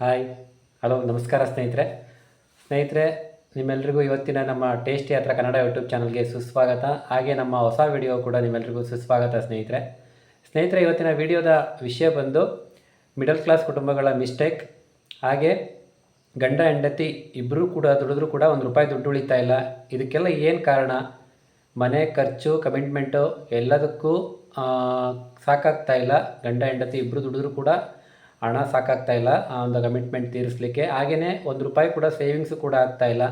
Hi, hello, ನಮಸ್ಕಾರ ಸ್ನೇಹಿತರೆ ನಿಮ್ಮೆಲ್ರಿಗೂ ಇವತ್ತಿನ ನಮ್ಮ ಟೇಸ್ಟಿ ಯಾತ್ರಾ ಕನ್ನಡ ಯೂಟ್ಯೂಬ್ ಚಾನಲ್ಗೆ ಸುಸ್ವಾಗತ. ಹಾಗೆ ನಮ್ಮ ಹೊಸ ವಿಡಿಯೋ ಕೂಡ ನಿಮ್ಮೆಲ್ರಿಗೂ ಸುಸ್ವಾಗತ ಸ್ನೇಹಿತರೆ ಇವತ್ತಿನ ವಿಡಿಯೋದ ವಿಷಯ ಬಂದು ಮಿಡಲ್ ಕ್ಲಾಸ್ ಕುಟುಂಬಗಳ ಮಿಸ್ಟೇಕ್. ಹಾಗೆ ಗಂಡ ಹೆಂಡತಿ ಇಬ್ಬರೂ ಕೂಡ ದುಡಿದ್ರೂ ಕೂಡ ₹1 ದುಡ್ಡು ಉಳಿತಾ ಇಲ್ಲ. ಇದಕ್ಕೆಲ್ಲ ಏನು ಕಾರಣ? ಮನೆ ಖರ್ಚು, ಕಮಿಟ್ಮೆಂಟು ಎಲ್ಲದಕ್ಕೂ ಸಾಕಾಗ್ತಾ ಇಲ್ಲ. ಗಂಡ ಹೆಂಡತಿ ಇಬ್ಬರು ದುಡಿದ್ರೂ ಕೂಡ ಹಣ ಸಾಕಾಗ್ತಾ ಇಲ್ಲ ಆ ಒಂದು ಕಮಿಟ್ಮೆಂಟ್ ತೀರಿಸಲಿಕ್ಕೆ. ಹಾಗೆಯೇ ₹1 ಕೂಡ ಸೇವಿಂಗ್ಸು ಕೂಡ ಆಗ್ತಾ ಇಲ್ಲ.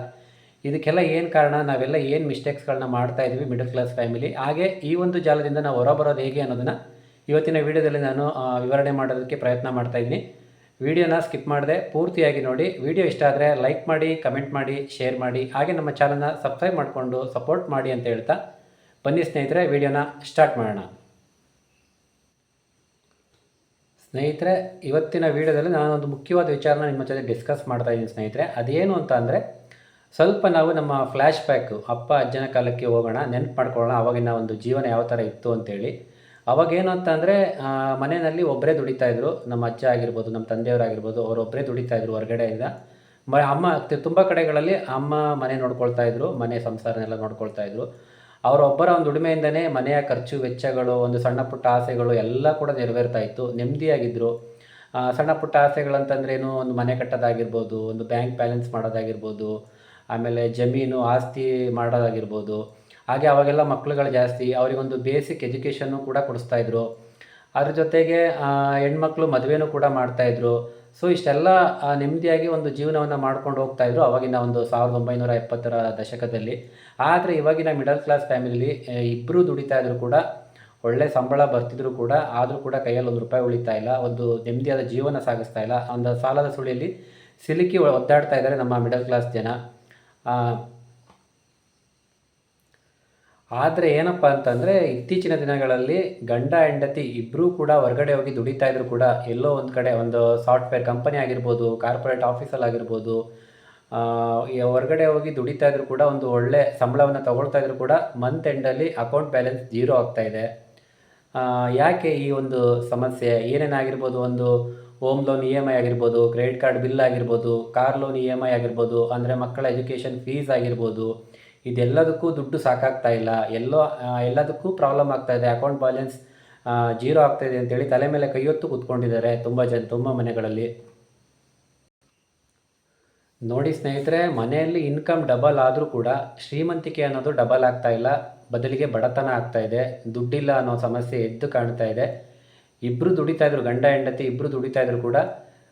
ಇದಕ್ಕೆಲ್ಲ ಏನು ಕಾರಣ? ನಾವೆಲ್ಲ ಏನು ಮಿಸ್ಟೇಕ್ಸ್ಗಳನ್ನ ಮಾಡ್ತಾ ಇದ್ವಿ ಮಿಡಲ್ ಕ್ಲಾಸ್ ಫ್ಯಾಮಿಲಿ. ಹಾಗೆ ಈ ಒಂದು ಜಾಲದಿಂದ ನಾವು ಹೊರಬರೋದು ಹೇಗೆ ಅನ್ನೋದನ್ನು ಇವತ್ತಿನ ವಿಡಿಯೋದಲ್ಲಿ ನಾನು ವಿವರಣೆ ಮಾಡೋದಕ್ಕೆ ಪ್ರಯತ್ನ ಮಾಡ್ತಾಯಿದ್ದೀನಿ. ವಿಡಿಯೋನ ಸ್ಕಿಪ್ ಮಾಡದೆ ಪೂರ್ತಿಯಾಗಿ ನೋಡಿ. ವಿಡಿಯೋ ಇಷ್ಟ ಆದರೆ ಲೈಕ್ ಮಾಡಿ, ಕಮೆಂಟ್ ಮಾಡಿ, ಶೇರ್ ಮಾಡಿ, ಹಾಗೆ ನಮ್ಮ ಚಾನಲ್ನ ಸಬ್ಸ್ಕ್ರೈಬ್ ಮಾಡಿಕೊಂಡು ಸಪೋರ್ಟ್ ಮಾಡಿ ಅಂತ ಹೇಳ್ತಾ ಬನ್ನಿ ಸ್ನೇಹಿತರೆ, ವಿಡಿಯೋನ ಸ್ಟಾರ್ಟ್ ಮಾಡೋಣ. ಸ್ನೇಹಿತರೆ, ಇವತ್ತಿನ ವಿಡಿಯೋದಲ್ಲಿ ನಾನೊಂದು ಮುಖ್ಯವಾದ ವಿಚಾರನ ನಿಮ್ಮ ಜೊತೆ ಡಿಸ್ಕಸ್ ಮಾಡ್ತಾ ಇದ್ದೀನಿ ಸ್ನೇಹಿತರೆ. ಅದೇನು ಅಂತ ಅಂದರೆ, ಸ್ವಲ್ಪ ನಾವು ನಮ್ಮ ಫ್ಲ್ಯಾಶ್ ಬ್ಯಾಕು ಅಪ್ಪ ಅಜ್ಜನ ಕಾಲಕ್ಕೆ ಹೋಗೋಣ, ನೆನಪು ಮಾಡ್ಕೊಳ್ಳೋಣ ಆವಾಗಿನ ಒಂದು ಜೀವನ ಯಾವ ಥರ ಇತ್ತು ಅಂತೇಳಿ. ಅವಾಗೇನು ಅಂತ ಅಂದರೆ, ಮನೆಯಲ್ಲಿ ಒಬ್ಬರೇ ದುಡಿತಾಯಿದ್ರು. ನಮ್ಮ ಅಜ್ಜ ಆಗಿರ್ಬೋದು, ನಮ್ಮ ತಂದೆಯವರಾಗಿರ್ಬೋದು, ಅವರೊಬ್ಬರೇ ದುಡಿತಾಯಿದ್ರು ಹೊರಗಡೆಯಿಂದ. ಅಮ್ಮ ತುಂಬ ಕಡೆಗಳಲ್ಲಿ ಅಮ್ಮ ಮನೆ ನೋಡ್ಕೊಳ್ತಾಯಿದ್ರು, ಮನೆ ಸಂಸಾರನೆಲ್ಲ ನೋಡ್ಕೊಳ್ತಾಯಿದ್ರು. ಅವರೊಬ್ಬರ ಒಂದು ದುಡಿಮೆಯಿಂದನೇ ಮನೆಯ ಖರ್ಚು ವೆಚ್ಚಗಳು, ಒಂದು ಸಣ್ಣ ಪುಟ್ಟ ಆಸೆಗಳು ಎಲ್ಲ ಕೂಡ ನೆರವೇರ್ತಾ ಇತ್ತು. ನೆಮ್ಮದಿಯಾಗಿದ್ದರು. ಸಣ್ಣ ಪುಟ್ಟ ಆಸೆಗಳಂತಂದ್ರೇನು, ಒಂದು ಮನೆ ಕಟ್ಟೋದಾಗಿರ್ಬೋದು, ಒಂದು ಬ್ಯಾಂಕ್ ಬ್ಯಾಲೆನ್ಸ್ ಮಾಡೋದಾಗಿರ್ಬೋದು, ಆಮೇಲೆ ಜಮೀನು ಆಸ್ತಿ ಮಾಡೋದಾಗಿರ್ಬೋದು. ಹಾಗೆ ಅವಾಗೆಲ್ಲ ಮಕ್ಕಳುಗಳು ಜಾಸ್ತಿ, ಅವರಿಗೊಂದು ಬೇಸಿಕ್ ಎಜುಕೇಷನ್ನು ಕೂಡ ಕೊಡಿಸ್ತಾಯಿದ್ರು. ಅದ್ರ ಜೊತೆಗೆ ಹೆಣ್ಮಕ್ಳು ಮದುವೆನೂ ಕೂಡ ಮಾಡ್ತಾಯಿದ್ರು. ಸೊ ಇಷ್ಟೆಲ್ಲ ನೆಮ್ಮದಿಯಾಗಿ ಒಂದು ಜೀವನವನ್ನು ಮಾಡ್ಕೊಂಡು ಹೋಗ್ತಾಯಿದ್ರು ಆವಾಗಿನ ಒಂದು 1970ರ ದಶಕದಲ್ಲಿ. ಆದರೆ ಇವಾಗಿನ ಮಿಡಲ್ ಕ್ಲಾಸ್ ಫ್ಯಾಮಿಲಿ ಇಬ್ಬರು ದುಡಿತಾ ಇದ್ರು ಕೂಡ, ಒಳ್ಳೆ ಸಂಬಳ ಬರ್ತಿದ್ರು ಕೂಡ, ಆದರೂ ಕೂಡ ಕೈಯಲ್ಲಿ ₹1 ಉಳಿತಾ ಇಲ್ಲ. ಒಂದು ನೆಮ್ಮದಿಯಾದ ಜೀವನ ಸಾಗಿಸ್ತಾ ಇಲ್ಲ. ಒಂದು ಸಾಲದ ಸುಳಿಯಲ್ಲಿ ಸಿಲುಕಿ ಒದ್ದಾಡ್ತಾ ಇದ್ದಾರೆ ನಮ್ಮ ಮಿಡಲ್ ಕ್ಲಾಸ್ ಜನ. ಆದರೆ ಏನಪ್ಪ ಅಂತಂದರೆ, ಇತ್ತೀಚಿನ ದಿನಗಳಲ್ಲಿ ಗಂಡ ಹೆಂಡತಿ ಇಬ್ಬರೂ ಕೂಡ ಹೊರಗಡೆ ಹೋಗಿ ದುಡಿತಾ ಇದ್ರು ಕೂಡ, ಎಲ್ಲೋ ಒಂದು ಕಡೆ ಒಂದು ಸಾಫ್ಟ್ವೇರ್ ಕಂಪನಿ ಆಗಿರ್ಬೋದು, ಕಾರ್ಪೊರೇಟ್ ಆಫೀಸಲ್ಲಿ ಆಗಿರ್ಬೋದು, ಹೊರಗಡೆ ಹೋಗಿ ದುಡಿತಾ ಇದ್ರು ಕೂಡ, ಒಂದು ಒಳ್ಳೆ ಸಂಬಳವನ್ನು ತಗೊಳ್ತಾ ಇದ್ರು ಕೂಡ ಮಂತ್ ಎಂಡಲ್ಲಿ ಅಕೌಂಟ್ ಬ್ಯಾಲೆನ್ಸ್ 0 ಆಗ್ತಾಯಿದೆ. ಯಾಕೆ ಈ ಒಂದು ಸಮಸ್ಯೆ? ಏನೇನಾಗಿರ್ಬೋದು, ಒಂದು ಹೋಮ್ ಲೋನ್ EMI ಆಗಿರ್ಬೋದು, ಕ್ರೆಡಿಟ್ ಕಾರ್ಡ್ ಬಿಲ್ ಆಗಿರ್ಬೋದು, ಕಾರ್ ಲೋನ್ EMI ಆಗಿರ್ಬೋದು, ಅಂದರೆ ಮಕ್ಕಳ ಎಜುಕೇಷನ್ ಫೀಸ್ ಆಗಿರ್ಬೋದು, ಇದೆಲ್ಲದಕ್ಕೂ ದುಡ್ಡು ಸಾಕಾಗ್ತಾ ಇಲ್ಲ. ಎಲ್ಲದಕ್ಕೂ ಪ್ರಾಬ್ಲಮ್ ಆಗ್ತಾಯಿದೆ. ಅಕೌಂಟ್ ಬ್ಯಾಲೆನ್ಸ್ 0 ಆಗ್ತಾಯಿದೆ ಅಂತೇಳಿ ತಲೆ ಮೇಲೆ ಕೈ ಹೊತ್ತು ಕೂತ್ಕೊಂಡಿದ್ದಾರೆ ತುಂಬ ಮನೆಗಳಲ್ಲಿ. ನೋಡಿ ಸ್ನೇಹಿತರೆ, ಮನೆಯಲ್ಲಿ ಇನ್ಕಮ್ ಡಬಲ್ ಆದರೂ ಕೂಡ ಶ್ರೀಮಂತಿಕೆ ಅನ್ನೋದು ಡಬಲ್ ಆಗ್ತಾ ಇಲ್ಲ, ಬದಲಿಗೆ ಬಡತನ ಆಗ್ತಾಯಿದೆ. ದುಡ್ಡಿಲ್ಲ ಅನ್ನೋ ಸಮಸ್ಯೆ ಎದ್ದು ಕಾಣ್ತಾ ಇದೆ. ಇಬ್ಬರು ದುಡಿತಾಯಿದ್ರು, ಗಂಡ ಹೆಂಡತಿ ಇಬ್ಬರು ದುಡಿತಾಯಿದ್ರು ಕೂಡ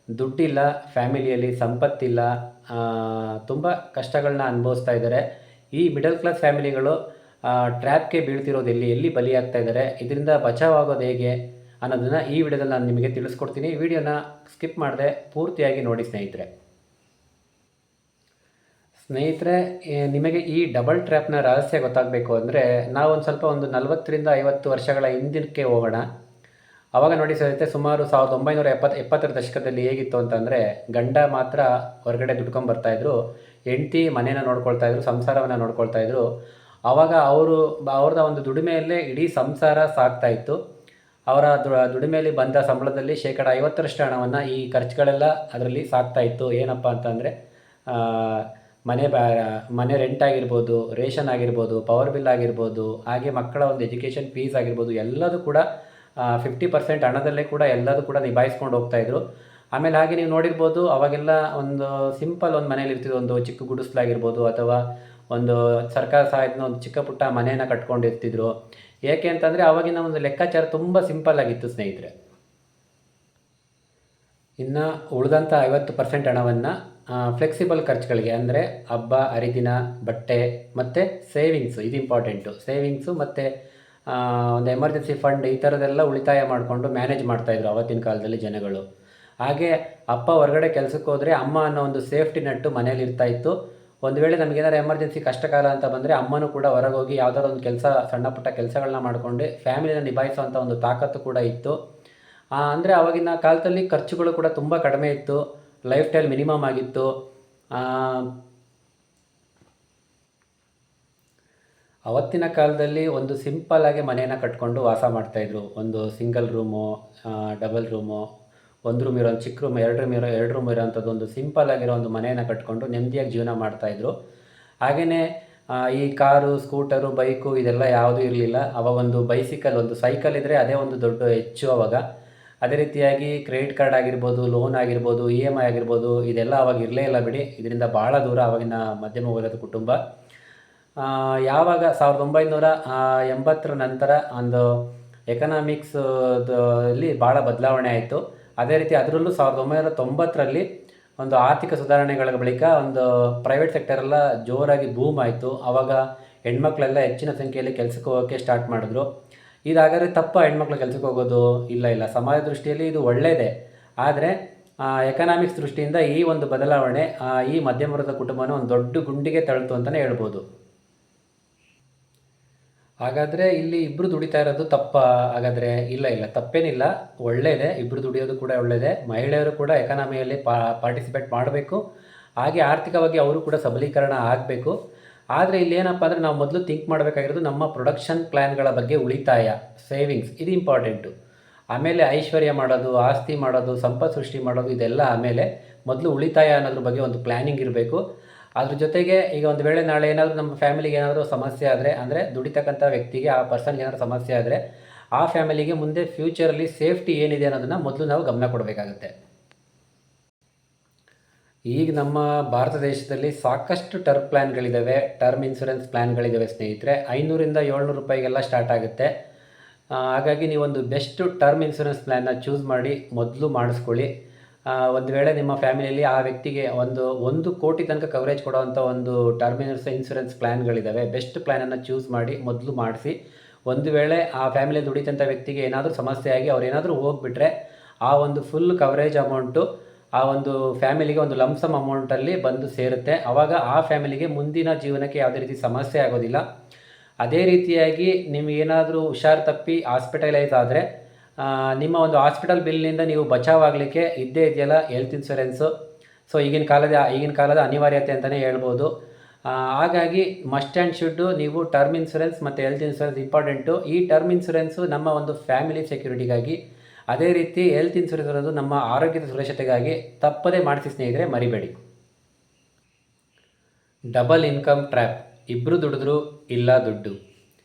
ದುಡ್ಡಿಲ್ಲ, ಫ್ಯಾಮಿಲಿಯಲ್ಲಿ ಸಂಪತ್ತಿಲ್ಲ, ತುಂಬ ಕಷ್ಟಗಳನ್ನ ಅನುಭವಿಸ್ತಾ ಇದ್ದಾರೆ. ಈ ಮಿಡಲ್ ಕ್ಲಾಸ್ ಫ್ಯಾಮಿಲಿಗಳು ಟ್ರ್ಯಾಪ್ಗೆ ಬೀಳ್ತಿರೋದು ಎಲ್ಲಿ ಬಲಿಯಾಗ್ತಾ ಇದ್ದಾರೆ. ಇದರಿಂದ ಬಚಾವಾಗೋದು ಹೇಗೆ ಅನ್ನೋದನ್ನು ಈ ವಿಡಿಯೋದಲ್ಲಿ ನಾನು ನಿಮಗೆ ತಿಳಿಸ್ಕೊಡ್ತೀನಿ. ವಿಡಿಯೋನ ಸ್ಕಿಪ್ ಮಾಡದೆ ಪೂರ್ತಿಯಾಗಿ ನೋಡಿ ಸ್ನೇಹಿತರೆ, ನಿಮಗೆ ಈ ಡಬಲ್ ಟ್ರ್ಯಾಪ್ನ ರಹಸ್ಯ ಗೊತ್ತಾಗಬೇಕು ಅಂದರೆ ನಾವೊಂದು ಸ್ವಲ್ಪ ಒಂದು 40ರಿಂದ 50 ವರ್ಷಗಳ ಹಿಂದಿನಕ್ಕೆ ಹೋಗೋಣ. ಆವಾಗ ನೋಡಿ ಸ್ನೇಹಿತರೆ, ಸುಮಾರು 1970ರ ದಶಕದಲ್ಲಿ ಹೇಗಿತ್ತು ಅಂತಂದರೆ, ಗಂಡ ಮಾತ್ರ ಹೊರಗಡೆ ದುಡ್ಕೊಂಬರ್ತಾಯಿದ್ರು, ಹೆಂಡತಿ ಮನೇನ ನೋಡ್ಕೊಳ್ತಾಯಿದ್ರು, ಸಂಸಾರವನ್ನು ನೋಡ್ಕೊಳ್ತಾಯಿದ್ರು. ಆವಾಗ ಅವ್ರದ್ದು ಒಂದು ದುಡಿಮೆಯಲ್ಲೇ ಇಡೀ ಸಂಸಾರ ಸಾಗ್ತಾಯಿತ್ತು. ಅವರ ದುಡಿಮೆಯಲ್ಲಿ ಬಂದ ಸಂಬಳದಲ್ಲಿ 50% ಹಣವನ್ನು ಈ ಖರ್ಚುಗಳೆಲ್ಲ ಅದರಲ್ಲಿ ಸಾಗ್ತಾಯಿತ್ತು. ಏನಪ್ಪ ಅಂತಂದರೆ, ಮನೆ ರೆಂಟ್ ಆಗಿರ್ಬೋದು, ರೇಷನ್ ಆಗಿರ್ಬೋದು, ಪವರ್ ಬಿಲ್ ಆಗಿರ್ಬೋದು, ಹಾಗೆ ಮಕ್ಕಳ ಒಂದು ಎಜುಕೇಷನ್ ಫೀಸ್ ಆಗಿರ್ಬೋದು, ಎಲ್ಲದೂ ಕೂಡ 50% ಹಣದಲ್ಲೇ ಕೂಡ ಎಲ್ಲದೂ ಕೂಡ ನಿಭಾಯಿಸ್ಕೊಂಡು ಹೋಗ್ತಾಯಿದ್ರು. ಆಮೇಲೆ ಹಾಗೆ ನೀವು ನೋಡಿರ್ಬೋದು, ಅವಾಗೆಲ್ಲ ಒಂದು ಸಿಂಪಲ್ ಒಂದು ಮನೇಲಿ ಇರ್ತಿದ್ರು, ಒಂದು ಚಿಕ್ಕ ಗುಡಿಸ್ಲಾಗಿರ್ಬೋದು, ಅಥವಾ ಒಂದು ಸರ್ಕಾರ ಸಹಾಯದಿಂದ ಒಂದು ಚಿಕ್ಕ ಪುಟ್ಟ ಮನೆಯನ್ನು ಕಟ್ಕೊಂಡಿರ್ತಿದ್ರು. ಏಕೆ ಅಂತಂದರೆ ಆವಾಗಿನ ಒಂದು ಲೆಕ್ಕಾಚಾರ ತುಂಬ ಸಿಂಪಲ್ ಆಗಿತ್ತು ಸ್ನೇಹಿತರೆ. ಇನ್ನು ಉಳಿದಂಥ 50% ಹಣವನ್ನು ಫ್ಲೆಕ್ಸಿಬಲ್ ಖರ್ಚುಗಳಿಗೆ, ಅಂದರೆ ಹಬ್ಬ ಹರಿದಿನ, ಬಟ್ಟೆ ಮತ್ತು ಸೇವಿಂಗ್ಸು, ಇದು ಇಂಪಾರ್ಟೆಂಟು. ಸೇವಿಂಗ್ಸು ಮತ್ತು ಒಂದು ಎಮರ್ಜೆನ್ಸಿ ಫಂಡ್, ಈ ಥರದ್ದೆಲ್ಲ ಉಳಿತಾಯ ಮಾಡಿಕೊಂಡು ಮ್ಯಾನೇಜ್ ಮಾಡ್ತಾಯಿದ್ರು ಆವತ್ತಿನ ಕಾಲದಲ್ಲಿ ಜನಗಳು. ಹಾಗೆ ಅಪ್ಪ ಹೊರಗಡೆ ಕೆಲಸಕ್ಕೆ ಹೋದರೆ ಅಮ್ಮ ಅನ್ನೋ ಒಂದು ಸೇಫ್ಟಿ ನೆಟ್ಟು ಮನೇಲಿ ಇರ್ತಾಯಿತ್ತು. ಒಂದು ವೇಳೆ ನಮಗೇನಾದ್ರು ಎಮರ್ಜೆನ್ಸಿ ಕಷ್ಟಕಾಲ ಅಂತ ಬಂದರೆ ಅಮ್ಮನೂ ಕೂಡ ಹೊರಗೆ ಹೋಗಿ ಯಾವುದಾದ್ರು ಒಂದು ಕೆಲಸ, ಸಣ್ಣ ಪುಟ್ಟ ಕೆಲಸಗಳನ್ನ ಮಾಡಿಕೊಂಡು ಫ್ಯಾಮಿಲಿನ ನಿಭಾಯಿಸುವಂಥ ಒಂದು ತಾಕತ್ತು ಕೂಡ ಇತ್ತು. ಅಂದರೆ ಆವಾಗಿನ ಕಾಲದಲ್ಲಿ ಖರ್ಚುಗಳು ಕೂಡ ತುಂಬ ಕಡಿಮೆ ಇತ್ತು, ಲೈಫ್ ಸ್ಟೈಲ್ ಮಿನಿಮಮ್ ಆಗಿತ್ತು. ಅವತ್ತಿನ ಕಾಲದಲ್ಲಿ ಒಂದು ಸಿಂಪಲ್ಲಾಗಿ ಮನೆಯನ್ನು ಕಟ್ಕೊಂಡು ವಾಸ ಮಾಡ್ತಾಯಿದ್ರು. ಒಂದು ಸಿಂಗಲ್ ರೂಮು, ಡಬಲ್ ರೂಮು, ಒಂದು ರೂಮ್ ಇರೋ ಒಂದು ಚಿಕ್ಕ ರೂಮ್, ಎರಡು ರೂಮ್ ಇರೋವಂಥದ್ದು ಒಂದು ಸಿಂಪಲ್ ಆಗಿರೋ ಒಂದು ಮನೆಯನ್ನು ಕಟ್ಕೊಂಡು ನೆಮ್ಮದಿಯಾಗಿ ಜೀವನ ಮಾಡ್ತಾಯಿದ್ರು. ಹಾಗೆಯೇ ಈ ಕಾರು, ಸ್ಕೂಟರು, ಬೈಕು ಇದೆಲ್ಲ ಯಾವುದೂ ಇರಲಿಲ್ಲ. ಅವಾಗ ಒಂದು ಬೈಸಿಕಲ್, ಒಂದು ಸೈಕಲ್ ಇದ್ದರೆ ಅದೇ ಒಂದು ದೊಡ್ಡ ಹೆಚ್ಚು ಅವಾಗ. ಅದೇ ರೀತಿಯಾಗಿ ಕ್ರೆಡಿಟ್ ಕಾರ್ಡ್ ಆಗಿರ್ಬೋದು, ಲೋನ್ ಆಗಿರ್ಬೋದು, EMI ಆಗಿರ್ಬೋದು, ಇದೆಲ್ಲ ಅವಾಗ ಇರಲೇ ಇಲ್ಲ ಬಿಡಿ. ಇದರಿಂದ ಭಾಳ ದೂರ ಆವಾಗಿನ ಮಧ್ಯಮ ವರ್ಗದ ಕುಟುಂಬ. ಯಾವಾಗ 1980ರ ನಂತರ ಒಂದು ಎಕನಾಮಿಕ್ಸ್ ಅಲ್ಲಿ ಭಾಳ ಬದಲಾವಣೆ ಆಯಿತು. ಅದೇ ರೀತಿ ಅದರಲ್ಲೂ 1990ರಲ್ಲಿ ಒಂದು ಆರ್ಥಿಕ ಸುಧಾರಣೆಗಳ ಬಳಿಕ ಒಂದು ಪ್ರೈವೇಟ್ ಸೆಕ್ಟರೆಲ್ಲ ಜೋರಾಗಿ ಬೂಮ್ ಆಯಿತು. ಆವಾಗ ಹೆಣ್ಮಕ್ಳೆಲ್ಲ ಹೆಚ್ಚಿನ ಸಂಖ್ಯೆಯಲ್ಲಿ ಕೆಲಸಕ್ಕೆ ಹೋಗೋಕ್ಕೆ ಸ್ಟಾರ್ಟ್ ಮಾಡಿದ್ರು. ಇದಾದರೆ ತಪ್ಪ ಹೆಣ್ಮಕ್ಳು ಕೆಲಸಕ್ಕೆ ಹೋಗೋದು? ಇಲ್ಲ, ಸಮಾಜ ದೃಷ್ಟಿಯಲ್ಲಿ ಇದು ಒಳ್ಳೆಯದೇ. ಆದರೆ ಎಕನಾಮಿಕ್ಸ್ ದೃಷ್ಟಿಯಿಂದ ಈ ಒಂದು ಬದಲಾವಣೆ ಈ ಮಧ್ಯಮ ವರ್ಗದ ಕುಟುಂಬನ ಒಂದು ದೊಡ್ಡ ಗುಂಡಿಗೆ ತಳ್ತು ಅಂತಲೇ ಹೇಳ್ಬೋದು. ಹಾಗಾದರೆ ಇಲ್ಲಿ ಇಬ್ಬರು ದುಡಿತಾ ಇರೋದು ತಪ್ಪಾ? ಹಾಗಾದರೆ ಇಲ್ಲ, ತಪ್ಪೇನಿಲ್ಲ, ಒಳ್ಳೆಯದೇ. ಇಬ್ಬರು ದುಡಿಯೋದು ಕೂಡ ಒಳ್ಳೆಯದೇ. ಮಹಿಳೆಯರು ಕೂಡ ಎಕಾನಮಿಯಲ್ಲಿ ಪಾರ್ಟಿಸಿಪೇಟ್ ಮಾಡಬೇಕು. ಹಾಗೆ ಆರ್ಥಿಕವಾಗಿ ಅವರು ಕೂಡ ಸಬಲೀಕರಣ ಆಗಬೇಕು. ಆದರೆ ಇಲ್ಲೇನಪ್ಪ ಅಂದರೆ ನಾವು ಮೊದಲು ಥಿಂಕ್ ಮಾಡಬೇಕಾಗಿರೋದು ನಮ್ಮ ಪ್ರೊಡಕ್ಷನ್ ಪ್ಲ್ಯಾನ್ಗಳ ಬಗ್ಗೆ. ಉಳಿತಾಯ, ಸೇವಿಂಗ್ಸ್, ಇದು ಇಂಪಾರ್ಟೆಂಟು. ಆಮೇಲೆ ಐಶ್ವರ್ಯ ಮಾಡೋದು, ಆಸ್ತಿ ಮಾಡೋದು, ಸಂಪತ್ತು ಸೃಷ್ಟಿ ಮಾಡೋದು, ಇದೆಲ್ಲ ಆಮೇಲೆ. ಮೊದಲು ಉಳಿತಾಯ ಅನ್ನೋದ್ರ ಬಗ್ಗೆ ಒಂದು ಪ್ಲ್ಯಾನಿಂಗ್ ಇರಬೇಕು. ಅದ್ರ ಜೊತೆಗೆ ಈಗ ಒಂದು ವೇಳೆ ನಾಳೆ ಏನಾದರೂ ನಮ್ಮ ಫ್ಯಾಮಿಲಿಗೆ ಏನಾದರೂ ಸಮಸ್ಯೆ ಆದರೆ, ಅಂದರೆ ದುಡಿತಕ್ಕಂಥ ವ್ಯಕ್ತಿಗೆ, ಆ ಪರ್ಸನ್ಗೆ ಏನಾದರೂ ಸಮಸ್ಯೆ ಆದರೆ, ಆ ಫ್ಯಾಮಿಲಿಗೆ ಮುಂದೆ ಫ್ಯೂಚರಲ್ಲಿ ಸೇಫ್ಟಿ ಏನಿದೆ ಅನ್ನೋದನ್ನು ಮೊದಲು ನಾವು ಗಮನ ಕೊಡಬೇಕಾಗುತ್ತೆ. ಈಗ ನಮ್ಮ ಭಾರತ ದೇಶದಲ್ಲಿ ಸಾಕಷ್ಟು ಟರ್ಮ್ ಪ್ಲ್ಯಾನ್ಗಳಿದ್ದಾವೆ, ಟರ್ಮ್ ಇನ್ಶೂರೆನ್ಸ್ ಪ್ಲ್ಯಾನ್ಗಳಿದ್ದಾವೆ ಸ್ನೇಹಿತರೆ. 500ರಿಂದ 700 ರೂಪಾಯಿಗೆಲ್ಲ ಸ್ಟಾರ್ಟ್ ಆಗುತ್ತೆ. ಹಾಗಾಗಿ ನೀವೊಂದು ಬೆಸ್ಟ್ ಟರ್ಮ್ ಇನ್ಶೂರೆನ್ಸ್ ಪ್ಲ್ಯಾನ್ನ ಚೂಸ್ ಮಾಡಿ ಮೊದಲು ಮಾಡಿಸ್ಕೊಳ್ಳಿ. ಒಂದು ವೇಳೆ ನಿಮ್ಮ ಫ್ಯಾಮಿಲಿಯಲ್ಲಿ ಆ ವ್ಯಕ್ತಿಗೆ 1 ಕೋಟಿ ತನಕ ಕವರೇಜ್ ಕೊಡೋವಂಥ ಒಂದು ಟರ್ಮ್ ಇನ್ಶೂರೆನ್ಸ್ ಪ್ಲ್ಯಾನ್ಗಳಿದ್ದಾವೆ. ಬೆಸ್ಟ್ ಪ್ಲ್ಯಾನನ್ನು ಚೂಸ್ ಮಾಡಿ ಮೊದಲು ಮಾಡಿಸಿ. ಒಂದು ವೇಳೆ ಆ ಫ್ಯಾಮಿಲಿ ದುಡಿತಂಥ ವ್ಯಕ್ತಿಗೆ ಏನಾದರೂ ಸಮಸ್ಯೆ ಆಗಿ ಅವ್ರು ಏನಾದರೂ ಹೋಗಿಬಿಟ್ರೆ, ಆ ಒಂದು ಫುಲ್ ಕವರೇಜ್ ಅಮೌಂಟು ಆ ಒಂದು ಫ್ಯಾಮಿಲಿಗೆ ಒಂದು ಲಂಸಮ್ ಅಮೌಂಟಲ್ಲಿ ಬಂದು ಸೇರುತ್ತೆ. ಆವಾಗ ಆ ಫ್ಯಾಮಿಲಿಗೆ ಮುಂದಿನ ಜೀವನಕ್ಕೆ ಯಾವುದೇ ರೀತಿ ಸಮಸ್ಯೆ ಆಗೋದಿಲ್ಲ. ಅದೇ ರೀತಿಯಾಗಿ ನಿಮಗೇನಾದರೂ ಹುಷಾರು ತಪ್ಪಿ ಹಾಸ್ಪಿಟಲೈಸ್ ಆದರೆ, ನಿಮ್ಮ ಒಂದು ಹಾಸ್ಪಿಟಲ್ ಬಿಲ್ನಿಂದ ನೀವು ಬಚಾವಾಗಲಿಕ್ಕೆ ಇದ್ದೇ ಇದೆಯಲ್ಲ ಹೆಲ್ತ್ ಇನ್ಶೂರೆನ್ಸು. ಸೊ ಈಗಿನ ಕಾಲದ ಅನಿವಾರ್ಯತೆ ಅಂತಲೇ ಹೇಳ್ಬೋದು. ಹಾಗಾಗಿ ಮಸ್ಟ್ ಆ್ಯಂಡ್ ಶುಡ್ಡು ನೀವು ಟರ್ಮ್ ಇನ್ಶೂರೆನ್ಸ್ ಮತ್ತು ಹೆಲ್ತ್ ಇನ್ಶೂರೆನ್ಸ್ ಇಂಪಾರ್ಟೆಂಟು. ಈ ಟರ್ಮ್ ಇನ್ಶೂರೆನ್ಸು ನಮ್ಮ ಒಂದು ಫ್ಯಾಮಿಲಿ ಸೆಕ್ಯೂರಿಟಿಗಾಗಿ, ಅದೇ ರೀತಿ ಹೆಲ್ತ್ ಇನ್ಶೂರೆನ್ಸ್ ಅನ್ನೋದು ನಮ್ಮ ಆರೋಗ್ಯದ ಸುರಕ್ಷತೆಗಾಗಿ ತಪ್ಪದೇ ಮಾಡಿಸಿ ಸ್ನೇಹಿತರೆ, ಮರಿಬೇಡಿ. Double income trap. ಇಬ್ಬರು ದುಡಿದ್ರು ಇಲ್ಲ ದುಡ್ಡು.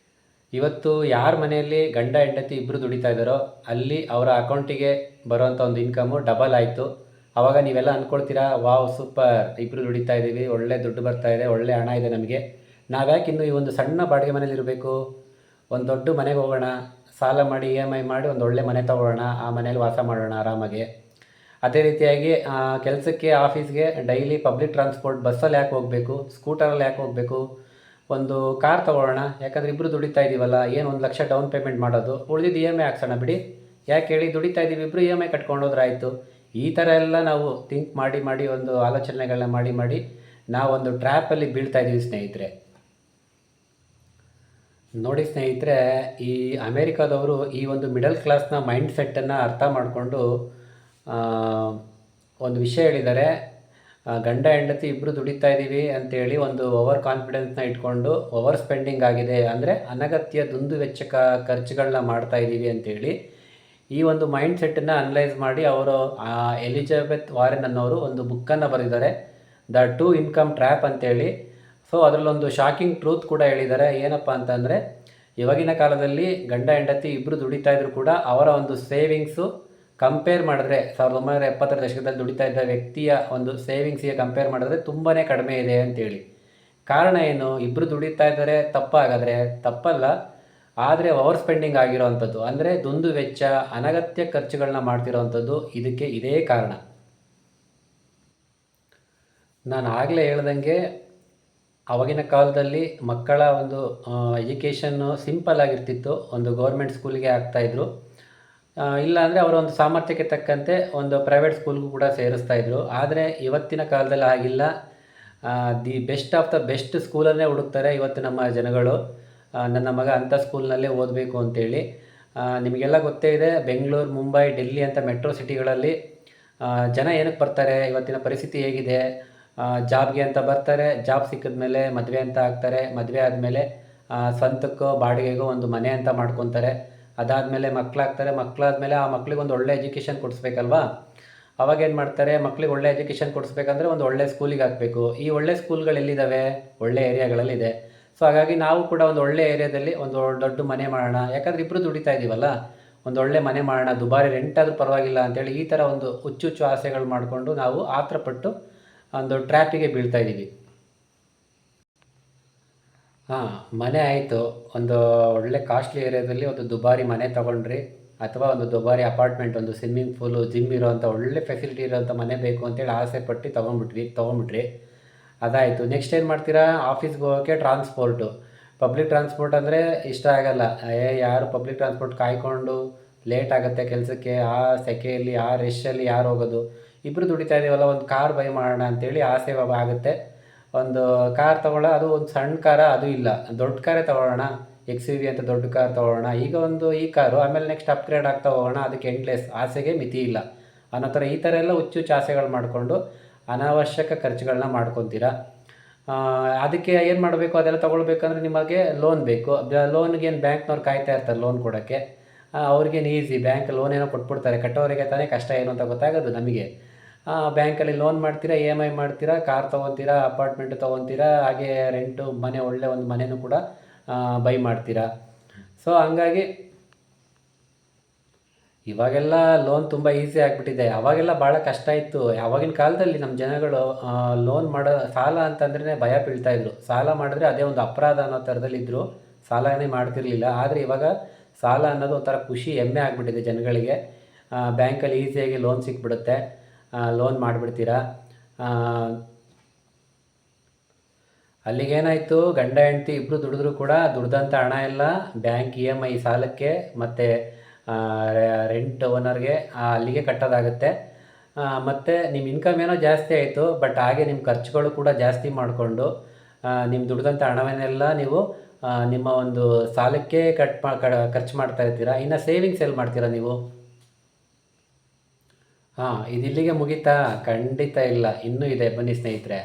ಇವತ್ತು ಯಾರ ಮನೆಯಲ್ಲಿ ಗಂಡ ಹೆಂಡತಿ ಇಬ್ಬರು ದುಡಿತಾ ಇದ್ದಾರೋ ಅಲ್ಲಿ ಅವರ ಅಕೌಂಟಿಗೆ ಬರೋವಂಥ ಒಂದು ಇನ್ಕಮು ಡಬಲ್ ಆಯಿತು. ಆವಾಗ ನೀವೆಲ್ಲ ಅಂದ್ಕೊಳ್ತೀರಾ, ವಾವ್ ಸೂಪರ್, ಇಬ್ಬರು ದುಡಿತಾ ಇದ್ದೀವಿ, ಒಳ್ಳೆ ದುಡ್ಡು ಬರ್ತಾ ಇದೆ, ಒಳ್ಳೆ ಹಣ ಇದೆ ನಮಗೆ, ನಾವ್ಯಾಕೆ ಇನ್ನು ಈ ಒಂದು ಸಣ್ಣ ಬಾಡಿಗೆ ಮನೇಲಿ ಇರಬೇಕು, ಒಂದು ದೊಡ್ಡ ಮನೆಗೆ ಹೋಗೋಣ, ಸಾಲ ಮಾಡಿ EMI ಮಾಡಿ ಒಂದು ಒಳ್ಳೆ ಮನೆ ತೊಗೊಳ್ಳೋಣ, ಆ ಮನೇಲಿ ವಾಸ ಮಾಡೋಣ ಆರಾಮಾಗಿ. ಅದೇ ರೀತಿಯಾಗಿ ಕೆಲಸಕ್ಕೆ, ಆಫೀಸ್ಗೆ ಡೈಲಿ ಪಬ್ಲಿಕ್ ಟ್ರಾನ್ಸ್ಪೋರ್ಟ್, ಬಸ್ಸಲ್ಲಿ ಯಾಕೆ ಹೋಗಬೇಕು, ಸ್ಕೂಟರಲ್ಲಿ ಯಾಕೆ ಹೋಗಬೇಕು, ಒಂದು ಕಾರ್ ತೊಗೊಳ್ಳೋಣ, ಯಾಕಂದರೆ ಇಬ್ಬರು ದುಡಿತಾ ಇದ್ದೀವಲ್ಲ, ಏನು 1 ಲಕ್ಷ ಡೌನ್ ಪೇಮೆಂಟ್ ಮಾಡೋದು, ಉಳಿದಿದ್ದು EMI ಹಾಕ್ಸೋಣ ಬಿಡಿ, ಯಾಕೆ ಹೇಳಿ, ದುಡಿತಾ ಇದ್ದೀವಿ ಇಬ್ಬರು, EMI ಕಟ್ಕೊಂಡೋದ್ರಾಯಿತು. ಈ ಥರ ಎಲ್ಲ ನಾವು ಥಿಂಕ್ ಮಾಡಿ ಒಂದು ಆಲೋಚನೆಗಳನ್ನ ಮಾಡಿ ನಾವೊಂದು ಟ್ರ್ಯಾಪಲ್ಲಿ ಬೀಳ್ತಾ ಇದ್ದೀವಿ ಸ್ನೇಹಿತರೆ. ನೋಡಿ ಸ್ನೇಹಿತರೆ, ಈ ಅಮೇರಿಕಾದವರು ಈ ಒಂದು ಮಿಡಲ್ ಕ್ಲಾಸ್ನ ಮೈಂಡ್ ಸೆಟ್ಟನ್ನು ಅರ್ಥ ಮಾಡಿಕೊಂಡು ಒಂದು ವಿಷಯ ಹೇಳಿದ್ದಾರೆ. ಗಂಡ ಹೆಂಡತಿ ಇಬ್ಬರು ದುಡಿತಾ ಇದ್ದೀವಿ ಅಂತೇಳಿ ಒಂದು ಓವರ್ ಕಾನ್ಫಿಡೆನ್ಸ್ನ ಇಟ್ಕೊಂಡು ಓವರ್ ಸ್ಪೆಂಡಿಂಗ್ ಆಗಿದೆ, ಅಂದರೆ ಅನಗತ್ಯ ದುಂದು ವೆಚ್ಚ ಖರ್ಚುಗಳನ್ನ ಮಾಡ್ತಾ ಇದ್ದೀವಿ ಅಂತೇಳಿ ಈ ಒಂದು ಮೈಂಡ್ ಸೆಟ್ಟನ್ನು ಅನಲೈಸ್ ಮಾಡಿ ಅವರು ಎಲಿಜಬೆತ್ ವಾರೆನ್ ಅನ್ನೋರು ಒಂದು ಬುಕ್ಕನ್ನು ಬರೆದಿದ್ದಾರೆ, ದ 2 ಇನ್ಕಮ್ ಟ್ರ್ಯಾಪ್ ಅಂತೇಳಿ. ಸೊ ಅದರಲ್ಲೊಂದು ಶಾಕಿಂಗ್ ಟ್ರೂತ್ ಕೂಡ ಹೇಳಿದ್ದಾರೆ. ಏನಪ್ಪ ಅಂತಂದರೆ, ಇವಾಗಿನ ಕಾಲದಲ್ಲಿ ಗಂಡ ಹೆಂಡತಿ ಇಬ್ಬರು ದುಡಿತಾ ಇದ್ರು ಕೂಡ ಅವರ ಒಂದು ಸೇವಿಂಗ್ಸು ಕಂಪೇರ್ ಮಾಡಿದ್ರೆ 1970ರ ದಶಕದಲ್ಲಿ ದುಡಿತಾ ಇದ್ದ ವ್ಯಕ್ತಿಯ ಒಂದು ಸೇವಿಂಗ್ಸಿಗೆ ಕಂಪೇರ್ ಮಾಡಿದ್ರೆ ತುಂಬಾ ಕಡಿಮೆ ಇದೆ ಅಂತೇಳಿ. ಕಾರಣ ಏನು? ಇಬ್ಬರು ದುಡಿತಾ ಇದ್ದಾರೆ ತಪ್ಪಾಗಾದರೆ? ತಪ್ಪಲ್ಲ, ಆದರೆ ಓವರ್ ಸ್ಪೆಂಡಿಂಗ್ ಆಗಿರೋವಂಥದ್ದು, ಅಂದರೆ ದುಂದು ವೆಚ್ಚ, ಅನಗತ್ಯ ಖರ್ಚುಗಳನ್ನ ಮಾಡ್ತಿರೋವಂಥದ್ದು, ಇದಕ್ಕೆ ಇದೇ ಕಾರಣ. ನಾನು ಆಗಲೇ ಹೇಳ್ದಂಗೆ ಆವಾಗಿನ ಕಾಲದಲ್ಲಿ ಮಕ್ಕಳ ಒಂದು ಎಜುಕೇಷನ್ನು ಸಿಂಪಲ್ ಆಗಿರ್ತಿತ್ತು. ಒಂದು ಗೌರ್ಮೆಂಟ್ ಸ್ಕೂಲಿಗೆ ಹಾಕ್ತಾಯಿದ್ರು, ಇಲ್ಲ ಅಂದರೆ ಅವರ ಒಂದು ಸಾಮರ್ಥ್ಯಕ್ಕೆ ತಕ್ಕಂತೆ ಒಂದು ಪ್ರೈವೇಟ್ ಸ್ಕೂಲ್ಗೂ ಕೂಡ ಸೇರಿಸ್ತಾಯಿದ್ರು. ಆದರೆ ಇವತ್ತಿನ ಕಾಲದಲ್ಲಿ ಆಗಿಲ್ಲ. The best of the best ಸ್ಕೂಲನ್ನೇ ಹುಡುಕ್ತಾರೆ ಇವತ್ತು ನಮ್ಮ ಜನಗಳು. ನನ್ನ ಮಗ ಅಂಥ ಸ್ಕೂಲ್ನಲ್ಲೇ ಓದಬೇಕು ಅಂತೇಳಿ. ನಿಮಗೆಲ್ಲ ಗೊತ್ತೇ ಇದೆ, ಬೆಂಗಳೂರು, ಮುಂಬೈ, ಡೆಲ್ಲಿ ಅಂತ ಮೆಟ್ರೋ ಸಿಟಿಗಳಲ್ಲಿ ಜನ ಏನಕ್ಕೆ ಬರ್ತಾರೆ, ಇವತ್ತಿನ ಪರಿಸ್ಥಿತಿ ಹೇಗಿದೆ, ಜಾಬ್ಗೆ ಅಂತ ಬರ್ತಾರೆ, ಜಾಬ್ ಸಿಕ್ಕಿದ ಮೇಲೆ ಮದುವೆ ಅಂತ ಆಗ್ತಾರೆ, ಮದುವೆ ಆದಮೇಲೆ ಸ್ವಂತಕ್ಕೋ ಬಾಡಿಗೆಗೋ ಒಂದು ಮನೆ ಅಂತ ಮಾಡ್ಕೊತಾರೆ. ಅದಾದಮೇಲೆ ಮಕ್ಕಳಾಗ್ತಾರೆ, ಮಕ್ಕಳಾದಮೇಲೆ ಆ ಮಕ್ಳಿಗೆ ಒಂದು ಒಳ್ಳೆ ಎಜುಕೇಷನ್ ಕೊಡಿಸ್ಬೇಕಲ್ವಾ. ಅವಾಗ ಏನು ಮಾಡ್ತಾರೆ, ಮಕ್ಳಿಗೆ ಒಳ್ಳೆ ಎಜುಕೇಷನ್ ಕೊಡಿಸ್ಬೇಕಂದ್ರೆ ಒಂದು ಒಳ್ಳೆ ಸ್ಕೂಲಿಗೆ ಹಾಕಬೇಕು. ಈ ಒಳ್ಳೆ ಸ್ಕೂಲ್ಗಳು ಎಲ್ಲಿದ್ದಾವೆ, ಒಳ್ಳೆ ಏರಿಯಾಗಳಲ್ಲಿದೆ. ಸೊ ಹಾಗಾಗಿ ನಾವು ಕೂಡ ಒಂದು ಒಳ್ಳೆ ಏರಿಯಾದಲ್ಲಿ ಒಂದು ದೊಡ್ಡ ಮನೆ ಮಾಡೋಣ, ಯಾಕಂದರೆ ಇಬ್ಬರು ದುಡಿತಾ ಇದ್ದೀವಲ್ಲ, ಒಂದು ಒಳ್ಳೆ ಮನೆ ಮಾಡೋಣ, ದುಬಾರಿ ರೆಂಟ್ ಆದರೂ ಪರವಾಗಿಲ್ಲ ಅಂತೇಳಿ ಈ ಥರ ಒಂದು ಹುಚ್ಚು ಆಸೆಗಳು ಮಾಡಿಕೊಂಡು ನಾವು ಆತ್ರಪಟ್ಟು ಒಂದು ಟ್ರ್ಯಾಪಿಗೆ ಬೀಳ್ತಾ ಇದ್ದೀವಿ. ಹಾಂ, ಮನೆ ಆಯಿತು. ಒಂದು ಒಳ್ಳೆ ಕಾಸ್ಟ್ಲಿ ಏರಿಯಾದಲ್ಲಿ ಒಂದು ದುಬಾರಿ ಮನೆ ತೊಗೊಂಡ್ರಿ, ಅಥವಾ ಒಂದು ದುಬಾರಿ ಅಪಾರ್ಟ್ಮೆಂಟ್, ಒಂದು ಸ್ವಿಮ್ಮಿಂಗ್ ಪೂಲು, ಜಿಮ್ ಇರೋವಂಥ ಒಳ್ಳೆ ಫೆಸಿಲಿಟಿ ಇರೋವಂಥ ಮನೆ ಬೇಕು ಅಂತೇಳಿ ಆಸೆ ಪಟ್ಟು ತೊಗೊಂಬಿಟ್ರಿ. ಅದಾಯಿತು. ನೆಕ್ಸ್ಟ್ ಏನು ಮಾಡ್ತೀರಾ, ಆಫೀಸ್ಗೆ ಹೋಗೋಕ್ಕೆ ಟ್ರಾನ್ಸ್ಪೋರ್ಟು. ಪಬ್ಲಿಕ್ ಟ್ರಾನ್ಸ್ಪೋರ್ಟ್ ಅಂದರೆ ಇಷ್ಟ ಆಗಲ್ಲ. ಯಾರು ಪಬ್ಲಿಕ್ ಟ್ರಾನ್ಸ್ಪೋರ್ಟ್ ಕಾಯ್ಕೊಂಡು ಲೇಟ್ ಆಗುತ್ತೆ ಕೆಲಸಕ್ಕೆ, ಆ ಸೆಕೆಯಲ್ಲಿ ಆ ರಶ್ಶಲ್ಲಿ ಯಾರು ಹೋಗೋದು. ಇಬ್ಬರು ದುಡಿತಾ ಇದೀವಲ್ಲ, ಒಂದು ಕಾರ್ ಬೈ ಮಾಡೋಣ ಅಂತೇಳಿ ಆಸೆ ಆಗುತ್ತೆ. ಒಂದು ಕಾರ್ ತೊಗೊಳ್ಳೋ, ಅದು ಒಂದು ಸಣ್ಣ ಕಾರ, ಅದು ಇಲ್ಲ, ದೊಡ್ಡ ಕಾರೇ ತೊಗೊಳ್ಳೋಣ, XUV ಅಂತ ದೊಡ್ಡ ಕಾರ್ ತೊಗೊಳ್ಳೋಣ. ಈಗ ಒಂದು ಈ ಕಾರು, ಆಮೇಲೆ ನೆಕ್ಸ್ಟ್ ಅಪ್ಗ್ರೇಡ್ ಆಗ್ತಾ ಹೋಗೋಣ, ಅದಕ್ಕೆ ಎಂಡ್ಲೆಸ್, ಆಸೆಗೆ ಮಿತಿ ಇಲ್ಲ ಅನ್ನೋ ಥರ ಈ ಥರ ಎಲ್ಲ ಹುಚ್ಚು ಆಸೆಗಳು ಮಾಡಿಕೊಂಡು ಅನಾವಶ್ಯಕ ಖರ್ಚುಗಳನ್ನ ಮಾಡ್ಕೊತೀರಾ. ಅದಕ್ಕೆ ಏನು ಮಾಡಬೇಕು, ಅದೆಲ್ಲ ತೊಗೊಳ್ಬೇಕಂದ್ರೆ ನಿಮಗೆ ಲೋನ್ ಬೇಕು. ಲೋನ್ಗೆ ಏನು ಬ್ಯಾಂಕ್ನವ್ರು ಕಾಯ್ತಾ ಇರ್ತಾರೆ ಲೋನ್ ಕೊಡೋಕ್ಕೆ. ಅವ್ರಿಗೇನು ಈಸಿ, ಬ್ಯಾಂಕ್ ಲೋನ್ ಏನೋ ಕೊಟ್ಬಿಡ್ತಾರೆ, ಕಟ್ಟೋರಿಗೆ ತಾನೇ ಕಷ್ಟ ಏನು ಅಂತ ಗೊತ್ತಾಗೋದು ನಮಗೆ. ಬ್ಯಾಂಕಲ್ಲಿ ಲೋನ್ ಮಾಡ್ತೀರಾ, EMI ಮಾಡ್ತೀರಾ, ಕಾರ್ ತೊಗೊತೀರಾ, ಅಪಾರ್ಟ್ಮೆಂಟ್ ತೊಗೊತೀರಾ, ಹಾಗೆ ರೆಂಟು ಮನೆ, ಒಳ್ಳೆ ಒಂದು ಮನೆಯೂ ಕೂಡ ಬೈ ಮಾಡ್ತೀರಾ. ಸೊ ಹಂಗಾಗಿ ಇವಾಗೆಲ್ಲ ಲೋನ್ ತುಂಬ ಈಸಿ ಆಗಿಬಿಟ್ಟಿದೆ. ಅವಾಗೆಲ್ಲ ಭಾಳ ಕಷ್ಟ ಇತ್ತು. ಆವಾಗಿನ ಕಾಲದಲ್ಲಿ ನಮ್ಮ ಜನಗಳು ಲೋನ್ ಮಾಡೋ, ಸಾಲ ಅಂತಂದ್ರೆ ಭಯ ಬೀಳ್ತಾಯಿದ್ರು. ಸಾಲ ಮಾಡಿದ್ರೆ ಅದೇ ಒಂದು ಅಪರಾಧ ಅನ್ನೋ ಥರದಲ್ಲಿದ್ದರು, ಸಾಲನೇ ಮಾಡ್ತಿರ್ಲಿಲ್ಲ. ಆದರೆ ಇವಾಗ ಸಾಲ ಅನ್ನೋದು ಒಂಥರ ಖುಷಿ, ಹೆಮ್ಮೆ ಆಗಿಬಿಟ್ಟಿದೆ ಜನಗಳಿಗೆ. ಬ್ಯಾಂಕಲ್ಲಿ ಈಸಿಯಾಗಿ ಲೋನ್ ಸಿಕ್ಬಿಡುತ್ತೆ, ಲೋನ್ ಮಾಡಿಬಿಡ್ತೀರಾ. ಅಲ್ಲಿಗೇನಾಯಿತು, ಗಂಡ ಹೆಂಡತಿ ಇಬ್ಬರು ದುಡಿದ್ರೂ ಕೂಡ ದುಡ್ದಂಥ ಹಣ ಎಲ್ಲ ಬ್ಯಾಂಕ್ EMI ಸಾಲಕ್ಕೆ ಮತ್ತು ರೆಂಟ್ ಓನರ್ಗೆ ಅಲ್ಲಿಗೆ ಕಟ್ಟೋದಾಗುತ್ತೆ. ಮತ್ತು ನಿಮ್ಮ ಇನ್ಕಮ್ ಏನೋ ಜಾಸ್ತಿ ಆಯಿತು, ಬಟ್ ಹಾಗೆ ನಿಮ್ಮ ಖರ್ಚುಗಳು ಕೂಡ ಜಾಸ್ತಿ ಮಾಡಿಕೊಂಡು ನಿಮ್ಮ ದುಡ್ದಂಥ ಹಣವನ್ನೆಲ್ಲ ನೀವು ನಿಮ್ಮ ಒಂದು ಸಾಲಕ್ಕೆ ಖರ್ಚು ಮಾಡ್ತಾ ಇರ್ತೀರ. ಇನ್ನು ಸೇವಿಂಗ್ಸ್ ಎಲ್ಲಿ ಮಾಡ್ತೀರಾ ನೀವು? ಹಾಂ, ಇದಿಲ್ಲಿಗೆ ಮುಗೀತಾ? ಖಂಡಿತ ಇಲ್ಲ, ಇನ್ನೂ ಇದೆ. ಬನ್ನಿ ಸ್ನೇಹಿತರೆ.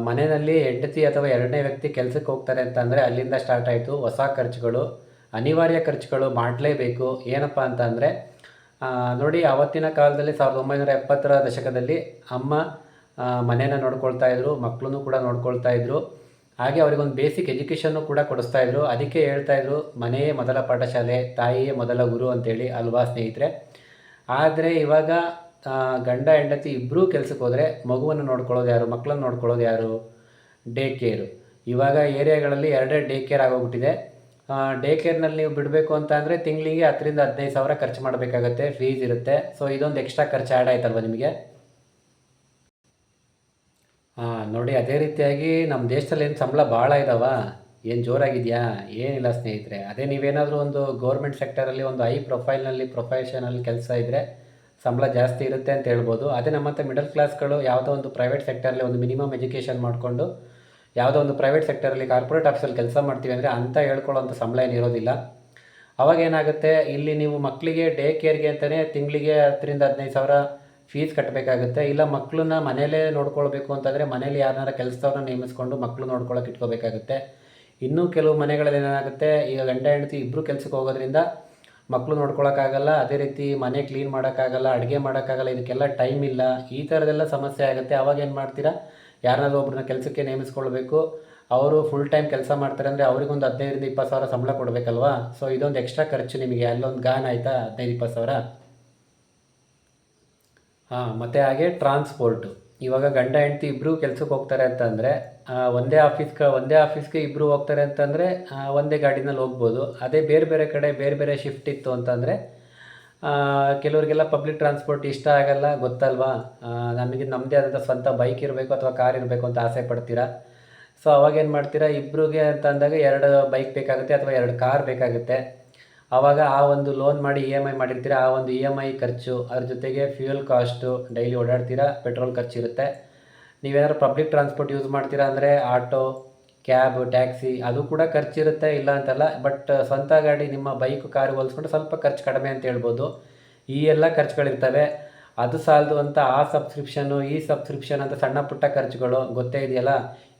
ಮನೆಯಲ್ಲಿ ಹೆಂಡತಿ ಅಥವಾ ಎರಡನೇ ವ್ಯಕ್ತಿ ಕೆಲಸಕ್ಕೆ ಹೋಗ್ತಾರೆ ಅಂತಂದರೆ ಅಲ್ಲಿಂದ ಸ್ಟಾರ್ಟ್ ಆಯಿತು ಹೊಸ ಖರ್ಚುಗಳು, ಅನಿವಾರ್ಯ ಖರ್ಚುಗಳು ಮಾಡಲೇಬೇಕು. ಏನಪ್ಪ ಅಂತಂದರೆ, ನೋಡಿ, ಆವತ್ತಿನ ಕಾಲದಲ್ಲಿ 1970ರ ದಶಕದಲ್ಲಿ ಅಮ್ಮ ಮನೇನ ನೋಡ್ಕೊಳ್ತಾಯಿದ್ರು, ಮಕ್ಕಳನ್ನು ಕೂಡ ನೋಡ್ಕೊಳ್ತಾಯಿದ್ರು. ಹಾಗೆ ಅವರಿಗೊಂದು ಬೇಸಿಕ್ ಎಜುಕೇಷನ್ನು ಕೂಡ ಕೊಡಿಸ್ತಾಯಿದ್ರು. ಅದಕ್ಕೆ ಹೇಳ್ತಾಯಿದ್ರು, ಮನೆಯೇ ಮೊದಲ ಪಾಠಶಾಲೆ, ತಾಯಿಯೇ ಮೊದಲ ಗುರು ಅಂತೇಳಿ, ಅಲ್ವಾ ಸ್ನೇಹಿತರೆ? ಆದರೆ ಇವಾಗ ಗಂಡ ಹೆಂಡತಿ ಇಬ್ಬರೂ ಕೆಲ್ಸಕ್ಕೆ ಹೋದರೆ ಮಗುವನ್ನು ನೋಡ್ಕೊಳ್ಳೋದು ಯಾರು, ಮಕ್ಕಳನ್ನು ನೋಡ್ಕೊಳ್ಳೋದು ಯಾರು? Day care. ಇವಾಗ ಏರಿಯಾಗಳಲ್ಲಿ 2 ಡೇ ಕೇರ್ ಆಗೋಗ್ಬಿಟ್ಟಿದೆ. ಡೇ ಕೇರ್ನಲ್ಲಿ ನೀವು ಬಿಡಬೇಕು ಅಂತ ಅಂದರೆ ತಿಂಗಳಿಗೆ 10,000 ರಿಂದ 15,000 ಖರ್ಚು ಮಾಡಬೇಕಾಗತ್ತೆ, ಫೀಸ್ ಇರುತ್ತೆ. ಸೊ ಇದೊಂದು ಎಕ್ಸ್ಟ್ರಾ ಖರ್ಚು ಆ್ಯಡ್ ಆಯ್ತಲ್ವ ನಿಮಗೆ? ನೋಡಿ, ಅದೇ ರೀತಿಯಾಗಿ ನಮ್ಮ ದೇಶದಲ್ಲಿ ಏನು ಸಂಬಳ ಭಾಳ ಇದ್ದಾವ, ಏನು ಜೋರಾಗಿದೆಯಾ? ಏನಿಲ್ಲ ಸ್ನೇಹಿತರೆ. ಅದೇ ನೀವೇನಾದರೂ ಒಂದು ಗೌರ್ಮೆಂಟ್ ಸೆಕ್ಟರಲ್ಲಿ ಒಂದು ಹೈ ಪ್ರೊಫೆಷನಲ್ಲಿ ಕೆಲಸ ಇದ್ದರೆ ಸಂಬಳ ಜಾಸ್ತಿ ಇರುತ್ತೆ ಅಂತ ಹೇಳ್ಬೋದು. ಅದೇ ನಮ್ಮಂಥ ಮಿಡಲ್ ಕ್ಲಾಸ್ಗಳು ಯಾವುದೋ ಒಂದು ಪ್ರೈವೇಟ್ ಸೆಕ್ಟರಲ್ಲಿ ಒಂದು ಮಿನಿಮಮ್ ಎಜುಕೇಷನ್ ಮಾಡಿಕೊಂಡು ಯಾವುದೋ ಒಂದು ಪ್ರೈವೇಟ್ ಸೆಕ್ಟರಲ್ಲಿ ಕಾರ್ಪೊರೇಟ್ ಆಫೀಸಲ್ಲಿ ಕೆಲಸ ಮಾಡ್ತೀವಿ ಅಂದರೆ ಅಂತ ಹೇಳ್ಕೊಳ್ಳೋಂಥ ಸಂಬಳ ಏನಿರೋದಿಲ್ಲ. ಅವಾಗ ಏನಾಗುತ್ತೆ, ಇಲ್ಲಿ ನೀವು ಮಕ್ಕಳಿಗೆ ಡೇ ಕೇರ್ಗೆ ಅಂತಲೇ ತಿಂಗಳಿಗೆ 10,000 ರಿಂದ 15,000 ಫೀಸ್ ಕಟ್ಟಬೇಕಾಗುತ್ತೆ. ಇಲ್ಲ ಮಕ್ಕಳನ್ನ ಮನೇಲೇ ನೋಡ್ಕೊಳ್ಬೇಕು ಅಂತಂದರೆ ಮನೇಲಿ ಯಾರನ್ನಾರ ಕೆಲಸದವ್ರನ್ನ ನೇಮಿಸ್ಕೊಂಡು ಮಕ್ಕಳು ನೋಡ್ಕೊಳ್ಳೋಕೆ ಇಟ್ಕೋಬೇಕಾಗುತ್ತೆ. ಇನ್ನೂ ಕೆಲವು ಮನೆಗಳಲ್ಲಿ ಏನಾಗುತ್ತೆ, ಈಗ ಗಂಡ ಹೆಂಡತಿ ಇಬ್ಬರು ಕೆಲಸಕ್ಕೆ ಹೋಗೋದ್ರಿಂದ ಮಕ್ಕಳು ನೋಡ್ಕೊಳಕ್ಕಾಗಲ್ಲ, ಅದೇ ರೀತಿ ಮನೆ ಕ್ಲೀನ್ ಮಾಡೋಕ್ಕಾಗಲ್ಲ, ಅಡುಗೆ ಮಾಡೋಕ್ಕಾಗಲ್ಲ, ಇದಕ್ಕೆಲ್ಲ ಟೈಮ್ ಇಲ್ಲ, ಈ ಥರದ್ದೆಲ್ಲ ಸಮಸ್ಯೆ ಆಗುತ್ತೆ. ಅವಾಗ ಏನು ಮಾಡ್ತೀರಾ, ಯಾರನ್ನಾದ್ರೂ ಒಬ್ಬರನ್ನ ಕೆಲಸಕ್ಕೆ ನೇಮಿಸ್ಕೊಳ್ಬೇಕು. ಅವರು ಫುಲ್ ಟೈಮ್ ಕೆಲಸ ಮಾಡ್ತಾರೆ ಅಂದರೆ ಅವ್ರಿಗೊಂದು 15,000 ರಿಂದ 20,000 ಸಂಬಳ ಕೊಡಬೇಕಲ್ವಾ? ಸೊ ಇದೊಂದು ಎಕ್ಸ್ಟ್ರಾ ಖರ್ಚು ನಿಮಗೆ, ಅಲ್ಲೊಂದು ಗಾನ್ ಆಯಿತಾ, 15,000-20,000. ಮತ್ತು ಹಾಗೆ ಟ್ರಾನ್ಸ್ಪೋರ್ಟು. ಇವಾಗ ಗಂಡ ಹೆಂಡತಿ ಇಬ್ಬರು ಕೆಲ್ಸಕ್ಕೆ ಹೋಗ್ತಾರೆ ಅಂತಂದರೆ ಒಂದೇ ಆಫೀಸ್ಗೆ ಇಬ್ಬರು ಹೋಗ್ತಾರೆ ಅಂತಂದರೆ ಒಂದೇ ಗಾಡಿನಲ್ಲಿ ಹೋಗ್ಬೋದು. ಅದೇ ಬೇರೆ ಬೇರೆ ಕಡೆ ಬೇರೆ ಬೇರೆ ಶಿಫ್ಟ್ ಇತ್ತು ಅಂತಂದರೆ ಕೆಲವರಿಗೆಲ್ಲ ಪಬ್ಲಿಕ್ ಟ್ರಾನ್ಸ್ಪೋರ್ಟ್ ಇಷ್ಟ ಆಗಲ್ಲ, ಗೊತ್ತಲ್ವಾ? ನಮಗೆ ನಮ್ಮದೇ ಆದಂಥ ಸ್ವಂತ ಬೈಕ್ ಇರಬೇಕು ಅಥವಾ ಕಾರ್ ಇರಬೇಕು ಅಂತ ಆಸೆ ಪಡ್ತೀರಾ. ಸೊ ಅವಾಗೇನು ಮಾಡ್ತೀರಾ, ಇಬ್ಬರಿಗೆ ಅಂತ ಅಂದಾಗ 2 ಬೈಕ್ ಬೇಕಾಗುತ್ತೆ ಅಥವಾ 2 ಕಾರ್ ಬೇಕಾಗುತ್ತೆ. ಆವಾಗ ಆ ಒಂದು ಲೋನ್ ಮಾಡಿ EMI ಮಾಡಿರ್ತೀರ, ಆ ಒಂದು EMI ಖರ್ಚು, ಅದ್ರ ಜೊತೆಗೆ ಫ್ಯೂಯಲ್ ಕಾಸ್ಟು, ಡೈಲಿ ಓಡಾಡ್ತೀರಾ, ಪೆಟ್ರೋಲ್ ಖರ್ಚಿರುತ್ತೆ. ನೀವೇನಾದ್ರು ಪಬ್ಲಿಕ್ ಟ್ರಾನ್ಸ್ಪೋರ್ಟ್ ಯೂಸ್ ಮಾಡ್ತೀರಾ ಅಂದರೆ ಆಟೋ, ಕ್ಯಾಬ್, ಟ್ಯಾಕ್ಸಿ, ಅದು ಕೂಡ ಖರ್ಚಿರುತ್ತೆ, ಇಲ್ಲ ಅಂತಲ್ಲ. ಬಟ್ ಸ್ವಂತ ಗಾಡಿ, ನಿಮ್ಮ ಬೈಕು, ಕಾರು ಹೋಲಿಸ್ಕೊಂಡು ಸ್ವಲ್ಪ ಖರ್ಚು ಕಡಿಮೆ ಅಂತ ಹೇಳ್ಬೋದು. ಈ ಎಲ್ಲ ಖರ್ಚುಗಳಿರ್ತವೆ. ಅದು ಸಾಲದು ಅಂತ ಆ ಸಬ್ಸ್ಕ್ರಿಪ್ಷನ್ನು, ಈ ಸಬ್ಸ್ಕ್ರಿಪ್ಷನ್ ಅಂತ ಸಣ್ಣ ಪುಟ್ಟ ಖರ್ಚುಗಳು ಗೊತ್ತೇ ಇದೆಯಲ್ಲ.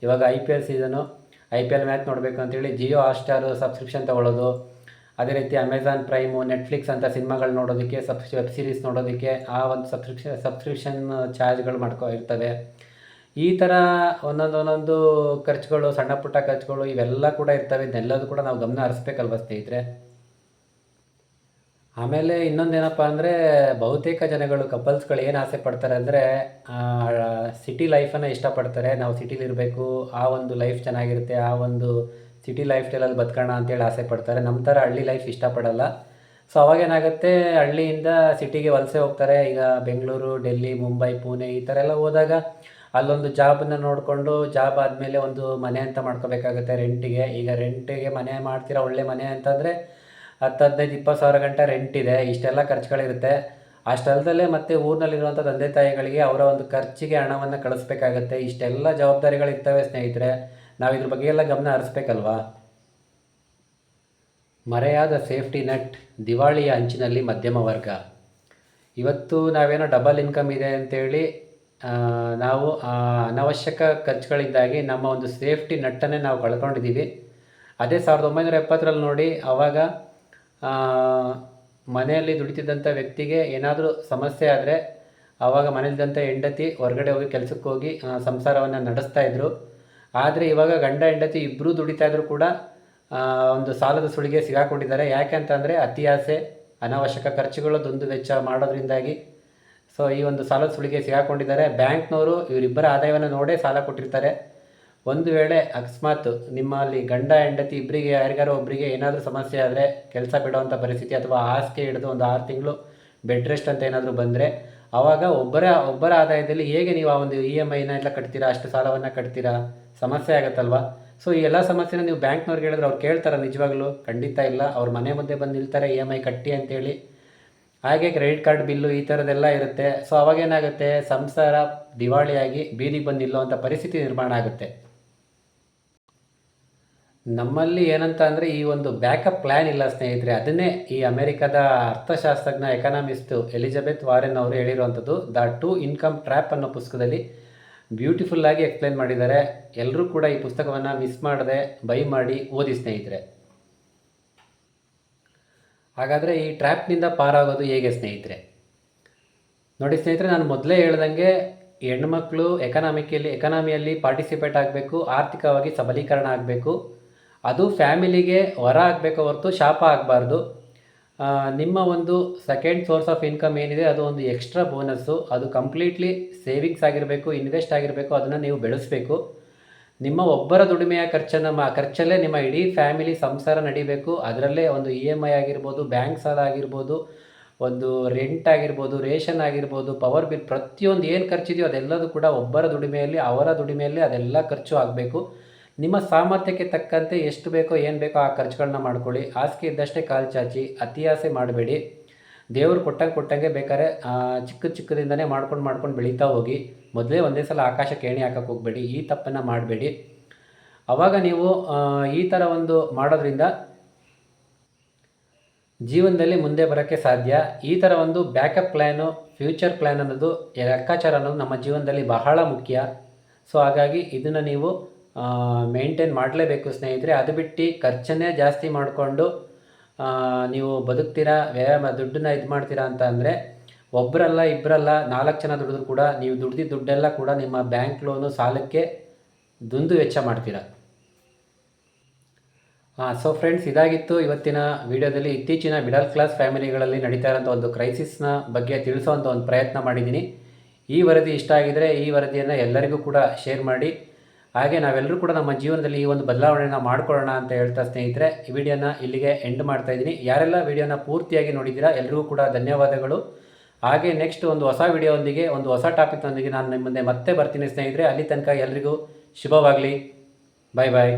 ಇವಾಗ IPL ಸೀಸನು, IPL ಮ್ಯಾಚ್ ನೋಡಬೇಕು ಅಂತೇಳಿ ಜಿಯೋ ಹಾಟ್ಸ್ಟಾರು ಸಬ್ಸ್ಕ್ರಿಪ್ಷನ್ ತೊಗೊಳ್ಳೋದು, ಅದೇ ರೀತಿ ಅಮೆಝಾನ್ ಪ್ರೈಮು, ನೆಟ್ಫ್ಲಿಕ್ಸ್ ಅಂತ ಸಿನಿಮಾಗಳು ನೋಡೋದಕ್ಕೆ, ವೆಬ್ ಸೀರೀಸ್ ನೋಡೋದಕ್ಕೆ ಆ ಒಂದು ಸಬ್ಸ್ಕ್ರಿಪ್ಷನ್ ಚಾರ್ಜ್ಗಳು ಇರ್ತವೆ. ಈ ಥರ ಒಂದೊಂದು ಖರ್ಚುಗಳು, ಸಣ್ಣ ಪುಟ್ಟ ಖರ್ಚುಗಳು ಇವೆಲ್ಲ ಕೂಡ ಇರ್ತವೆ. ಇದನ್ನೆಲ್ಲದೂ ಕೂಡ ನಾವು ಗಮನ ಹರಿಸ್ಬೇಕಲ್ವ ಸ್ನೇಹಿತರೆ. ಆಮೇಲೆ ಇನ್ನೊಂದೇನಪ್ಪ ಅಂದರೆ, ಬಹುತೇಕ ಜನಗಳು ಕಪಲ್ಸ್ಗಳು ಏನು ಆಸೆ ಪಡ್ತಾರೆ ಅಂದರೆ, ಸಿಟಿ ಲೈಫನ್ನು ಇಷ್ಟಪಡ್ತಾರೆ. ನಾವು ಸಿಟಿಲಿರಬೇಕು, ಆ ಒಂದು ಲೈಫ್ ಚೆನ್ನಾಗಿರುತ್ತೆ, ಆ ಒಂದು ಸಿಟಿ ಲೈಫ್ ಸ್ಟೈಲಲ್ಲಿ ಬದುಕೋಣ ಅಂತೇಳಿ ಆಸೆ ಪಡ್ತಾರೆ. ನಮ್ಮ ಥರ ಹಳ್ಳಿ ಲೈಫ್ ಇಷ್ಟಪಡಲ್ಲ. ಸೊ ಅವಾಗೇನಾಗುತ್ತೆ, ಹಳ್ಳಿಯಿಂದ ಸಿಟಿಗೆ ವಲಸೆ ಹೋಗ್ತಾರೆ. ಈಗ ಬೆಂಗಳೂರು, ಡೆಲ್ಲಿ, ಮುಂಬೈ, ಪುಣೆ ಈ ಥರ ಎಲ್ಲ ಹೋದಾಗ ಅಲ್ಲೊಂದು ಜಾಬನ್ನು ನೋಡಿಕೊಂಡು, ಜಾಬ್ ಆದಮೇಲೆ ಒಂದು ಮನೆ ಅಂತ ಮಾಡ್ಕೋಬೇಕಾಗುತ್ತೆ ರೆಂಟಿಗೆ. ಈಗ ರೆಂಟಿಗೆ ಮನೆ ಮಾಡ್ತೀರಾ, ಒಳ್ಳೆ ಮನೆ ಅಂತಂದರೆ 10-15-20 ಸಾವಿರ ಗಂಟೆ ರೆಂಟ್ ಇದೆ. ಇಷ್ಟೆಲ್ಲ ಖರ್ಚುಗಳಿರುತ್ತೆ. ಅಷ್ಟಲ್ಲದಲ್ಲೇ ಮತ್ತು ಊರಿನಲ್ಲಿರುವಂಥ ತಂದೆ ತಾಯಿಗಳಿಗೆ ಅವರ ಒಂದು ಖರ್ಚಿಗೆ ಹಣವನ್ನು ಕಳಿಸ್ಬೇಕಾಗತ್ತೆ. ಇಷ್ಟೆಲ್ಲ ಜವಾಬ್ದಾರಿಗಳಿರ್ತವೆ ಸ್ನೇಹಿತರೆ. ನಾವು ಇದ್ರ ಬಗ್ಗೆ ಎಲ್ಲ ಗಮನ ಹರಿಸ್ಬೇಕಲ್ವಾ. ಮರೆಯಾದ ಸೇಫ್ಟಿ ನೆಟ್, ದಿವಾಳಿಯ ಅಂಚಿನಲ್ಲಿ ಮಧ್ಯಮ ವರ್ಗ. ಇವತ್ತು ನಾವೇನೋ ಡಬಲ್ ಇನ್ಕಮ್ ಇದೆ ಅಂತೇಳಿ ನಾವು ಅನವಶ್ಯಕ ಖರ್ಚುಗಳಿಂದಾಗಿ ನಮ್ಮ ಒಂದು ಸೇಫ್ಟಿ ನೆಟ್ಟನ್ನೇ ನಾವು ಕಳ್ಕೊಂಡಿದ್ದೀವಿ. ಅದೇ 1970ರಲ್ಲಿ ನೋಡಿ, ಆವಾಗ ಮನೆಯಲ್ಲಿ ದುಡಿತಿದ್ದಂಥ ವ್ಯಕ್ತಿಗೆ ಏನಾದರೂ ಸಮಸ್ಯೆ ಆದರೆ ಆವಾಗ ಮನೆಯಲ್ಲಿದ್ದಂಥ ಹೆಂಡತಿ ಹೊರಗಡೆ ಹೋಗಿ ಕೆಲಸಕ್ಕೆ ಹೋಗಿ ಸಂಸಾರವನ್ನು ನಡೆಸ್ತಾಯಿದ್ರು. ಆದರೆ ಇವಾಗ ಗಂಡ ಹೆಂಡತಿ ಇಬ್ಬರೂ ದುಡಿತಾಯಿದ್ರು ಕೂಡ ಒಂದು ಸಾಲದ ಸುಳಿಗೆ ಸಿಗಾಕೊಂಡಿದ್ದಾರೆ. ಯಾಕೆ ಅಂತಂದರೆ ಅತಿ ಆಸೆ, ಅನಾವಶ್ಯಕ ಖರ್ಚುಗಳು, ದುಂದು ವೆಚ್ಚ ಮಾಡೋದ್ರಿಂದಾಗಿ ಸೊ ಈ ಒಂದು ಸಾಲದ ಸುಳಿಗೆ ಸಿಗಾಕೊಂಡಿದ್ದಾರೆ. ಬ್ಯಾಂಕ್ನವರು ಇವರಿಬ್ಬರ ಆದಾಯವನ್ನು ನೋಡೇ ಸಾಲ ಕೊಟ್ಟಿರ್ತಾರೆ. ಒಂದು ವೇಳೆ ಅಕಸ್ಮಾತ್ ನಿಮ್ಮಲ್ಲಿ ಗಂಡ ಹೆಂಡತಿ ಇಬ್ಬರಿಗೆ ಯಾರಿಗಾರು ಒಬ್ಬರಿಗೆ ಏನಾದರೂ ಸಮಸ್ಯೆ ಆದರೆ, ಕೆಲಸ ಬಿಡುವಂಥ ಪರಿಸ್ಥಿತಿ ಅಥವಾ ಹಾಸಿಗೆ ಹಿಡಿದು ಒಂದು 6 ತಿಂಗಳು ಬೆಡ್ ರೆಸ್ಟ್ ಅಂತ ಏನಾದರೂ ಬಂದರೆ, ಆವಾಗ ಒಬ್ಬರ ಆದಾಯದಲ್ಲಿ ಹೇಗೆ ನೀವು ಆ ಒಂದು EMIನ ಎಲ್ಲ ಕಟ್ತೀರಾ, ಅಷ್ಟು ಸಾಲವನ್ನು ಕಟ್ತೀರಾ, ಸಮಸ್ಯೆ ಆಗುತ್ತಲ್ವ. ಸೊ ಈ ಎಲ್ಲ ಸಮಸ್ಯೆನ ನೀವು ಬ್ಯಾಂಕ್ನವ್ರಿಗೆ ಹೇಳಿದ್ರೆ ಅವ್ರು ಕೇಳ್ತಾರೆ? ನಿಜವಾಗ್ಲೂ ಖಂಡಿತ ಇಲ್ಲ. ಅವ್ರ ಮನೆ ಮುಂದೆ ಬಂದು ನಿಲ್ತಾರೆ EMI ಕಟ್ಟಿ ಅಂತೇಳಿ. ಹಾಗೆ ಕ್ರೆಡಿಟ್ ಕಾರ್ಡ್ ಬಿಲ್ಲು ಈ ಥರದ್ದೆಲ್ಲ ಇರುತ್ತೆ. ಸೊ ಅವಾಗೇನಾಗುತ್ತೆ, ಸಂಸಾರ ದಿವಾಳಿಯಾಗಿ ಬೀದಿಗೆ ಬಂದು ನಿಲ್ಲುವಂಥ ಪರಿಸ್ಥಿತಿ ನಿರ್ಮಾಣ ಆಗುತ್ತೆ. ನಮ್ಮಲ್ಲಿ ಏನಂತ ಅಂದರೆ, ಈ ಒಂದು ಬ್ಯಾಕಪ್ ಪ್ಲ್ಯಾನ್ ಇಲ್ಲ ಸ್ನೇಹಿತರೆ. ಅದನ್ನೇ ಈ ಅಮೆರಿಕದ ಅರ್ಥಶಾಸ್ತ್ರಜ್ಞ, ಎಕನಾಮಿಸ್ಟು ಎಲಿಜಬೆತ್ ವಾರೆನ್ ಅವರು ಹೇಳಿರುವಂಥದ್ದು ದ 2 ಇನ್ಕಮ್ ಟ್ರ್ಯಾಪ್ ಅನ್ನೋ ಪುಸ್ತಕದಲ್ಲಿ ಬ್ಯೂಟಿಫುಲ್ಲಾಗಿ ಎಕ್ಸ್ಪ್ಲೈನ್ ಮಾಡಿದ್ದಾರೆ. ಎಲ್ಲರೂ ಕೂಡ ಈ ಪುಸ್ತಕವನ್ನು ಮಿಸ್ ಮಾಡದೆ ಬೈ ಮಾಡಿ ಓದಿ ಸ್ನೇಹಿತರೆ. ಹಾಗಾದರೆ ಈ ಟ್ರ್ಯಾಪ್ನಿಂದ ಪಾರಾಗೋದು ಹೇಗೆ ಸ್ನೇಹಿತರೆ? ನೋಡಿ ಸ್ನೇಹಿತರೆ, ನಾನು ಮೊದಲೇ ಹೇಳ್ದಂಗೆ ಹೆಣ್ಮಕ್ಳು ಎಕನಾಮಿಯಲ್ಲಿ ಪಾರ್ಟಿಸಿಪೇಟ್ ಆಗಬೇಕು, ಆರ್ಥಿಕವಾಗಿ ಸಬಲೀಕರಣ ಆಗಬೇಕು. ಅದು ಫ್ಯಾಮಿಲಿಗೆ ವರ ಆಗಬೇಕು ಹೊರತು ಶಾಪ ಆಗಬಾರ್ದು. ನಿಮ್ಮ ಒಂದು ಸೆಕೆಂಡ್ ಸೋರ್ಸ್ ಆಫ್ ಇನ್ಕಮ್ ಏನಿದೆ ಅದು ಒಂದು ಎಕ್ಸ್ಟ್ರಾ ಬೋನಸ್ಸು. ಅದು ಕಂಪ್ಲೀಟ್ಲಿ ಸೇವಿಂಗ್ಸ್ ಆಗಿರಬೇಕು, ಇನ್ವೆಸ್ಟ್ ಆಗಿರಬೇಕು. ಅದನ್ನು ನೀವು ಬೆಳೆಸಬೇಕು. ನಿಮ್ಮ ಒಬ್ಬರ ದುಡಿಮೆಯ ಖರ್ಚಲ್ಲೇ ನಿಮ್ಮ ಇಡೀ ಫ್ಯಾಮಿಲಿ ಸಂಸಾರ ನಡಿಬೇಕು. ಅದರಲ್ಲೇ ಒಂದು EMI ಆಗಿರ್ಬೋದು, ಬ್ಯಾಂಕ್ ಸಾಲ ಆಗಿರ್ಬೋದು, ಒಂದು ರೆಂಟ್ ಆಗಿರ್ಬೋದು, ರೇಷನ್ ಆಗಿರ್ಬೋದು, ಪವರ್ ಬಿಲ್, ಪ್ರತಿಯೊಂದು ಏನು ಖರ್ಚಿದೆಯೋ ಅದೆಲ್ಲದೂ ಕೂಡ ಒಬ್ಬರ ದುಡಿಮೆಯಲ್ಲಿ, ಅವರ ದುಡಿಮೆಯಲ್ಲಿ ಅದೆಲ್ಲ ಖರ್ಚು ಆಗಬೇಕು. ನಿಮ್ಮ ಸಾಮರ್ಥ್ಯಕ್ಕೆ ತಕ್ಕಂತೆ ಎಷ್ಟು ಬೇಕೋ ಏನು ಬೇಕೋ ಆ ಖರ್ಚುಗಳನ್ನ ಮಾಡ್ಕೊಳ್ಳಿ. ಹಾಸಿಗೆ ಇದ್ದಷ್ಟೇ ಕಾಲು ಚಾಚಿ, ಅತಿ ಆಸೆ ಮಾಡಬೇಡಿ. ದೇವರು ಕೊಟ್ಟಂಗೆ ಬೇಕಾದ್ರೆ ಚಿಕ್ಕದಿಂದನೇ ಮಾಡ್ಕೊಂಡು ಬೆಳೀತಾ ಹೋಗಿ. ಮೊದಲೇ ಒಂದೇ ಸಲ ಆಕಾಶಕ್ಕೆ ಏಣಿ ಹಾಕಕ್ಕೆ ಹೋಗಬೇಡಿ. ಈ ತಪ್ಪನ್ನು ಮಾಡಬೇಡಿ. ಆವಾಗ ನೀವು ಈ ಥರ ಒಂದು ಮಾಡೋದ್ರಿಂದ ಜೀವನದಲ್ಲಿ ಮುಂದೆ ಬರೋಕ್ಕೆ ಸಾಧ್ಯ. ಈ ಥರ ಒಂದು ಬ್ಯಾಕಪ್ ಪ್ಲ್ಯಾನು, ಫ್ಯೂಚರ್ ಪ್ಲ್ಯಾನ್ ಅನ್ನೋದು, ಲೆಕ್ಕಾಚಾರ ಅನ್ನೋದು ನಮ್ಮ ಜೀವನದಲ್ಲಿ ಬಹಳ ಮುಖ್ಯ. ಸೊ ಹಾಗಾಗಿ ಇದನ್ನು ನೀವು ಮೇಂಟೈನ್ ಮಾಡಲೇಬೇಕು ಸ್ನೇಹಿತರೆ. ಅದು ಬಿಟ್ಟು ಖರ್ಚನ್ನೇ ಜಾಸ್ತಿ ಮಾಡಿಕೊಂಡು ನೀವು ಬದುಕ್ತೀರಾ, ದುಡ್ಡನ್ನ ಇದು ಮಾಡ್ತೀರಾ ಅಂತ ಅಂದರೆ, ಒಬ್ಬರಲ್ಲ ಇಬ್ಬರಲ್ಲ 4 ಜನ ದುಡಿದ್ರು ಕೂಡ ನೀವು ದುಡ್ದಿದ್ದ ದುಡ್ಡೆಲ್ಲ ಕೂಡ ನಿಮ್ಮ ಬ್ಯಾಂಕ್ ಲೋನು, ಸಾಲಕ್ಕೆ ದುಂದು ವೆಚ್ಚ ಮಾಡ್ತೀರಾ. ಸೊ ಫ್ರೆಂಡ್ಸ್, ಇದಾಗಿತ್ತು ಇವತ್ತಿನ ವಿಡಿಯೋದಲ್ಲಿ. ಇತ್ತೀಚಿನ ಮಿಡಲ್ ಕ್ಲಾಸ್ ಫ್ಯಾಮಿಲಿಗಳಲ್ಲಿ ನಡೀತಾ ಇರೋಂಥ ಒಂದು ಕ್ರೈಸಿಸ್ನ ಬಗ್ಗೆ ತಿಳಿಸೋವಂಥ ಒಂದು ಪ್ರಯತ್ನ ಮಾಡಿದ್ದೀನಿ. ಈ ವರದಿ ಇಷ್ಟ ಆಗಿದರೆ ಈ ವರದಿಯನ್ನು ಎಲ್ಲರಿಗೂ ಕೂಡ ಶೇರ್ ಮಾಡಿ. ಹಾಗೆ ನಾವೆಲ್ಲರೂ ಕೂಡ ನಮ್ಮ ಜೀವನದಲ್ಲಿ ಈ ಒಂದು ಬದಲಾವಣೆಯನ್ನು ಮಾಡ್ಕೊಳ್ಳೋಣ ಅಂತ ಹೇಳ್ತಾ ಸ್ನೇಹಿತರೆ, ಈ ವಿಡಿಯೋನ ಇಲ್ಲಿಗೆ ಎಂಡ್ ಮಾಡ್ತಾಯಿದ್ದೀನಿ. ಯಾರೆಲ್ಲ ವಿಡಿಯೋನ ಪೂರ್ತಿಯಾಗಿ ನೋಡಿದ್ದೀರಾ ಎಲ್ರಿಗೂ ಕೂಡ ಧನ್ಯವಾದಗಳು. ಹಾಗೆ ನೆಕ್ಸ್ಟ್ ಒಂದು ಹೊಸ ವಿಡಿಯೋದೊಂದಿಗೆ, ಒಂದು ಹೊಸ ಟಾಪಿಕ್ನೊಂದಿಗೆ ನಾನು ನಿಮ್ಮ ಮುಂದೆ ಮತ್ತೆ ಬರ್ತೀನಿ ಸ್ನೇಹಿತರೆ. ಅಲ್ಲಿ ತನಕ ಎಲ್ರಿಗೂ ಶುಭವಾಗಲಿ. ಬಾಯ್ ಬಾಯ್.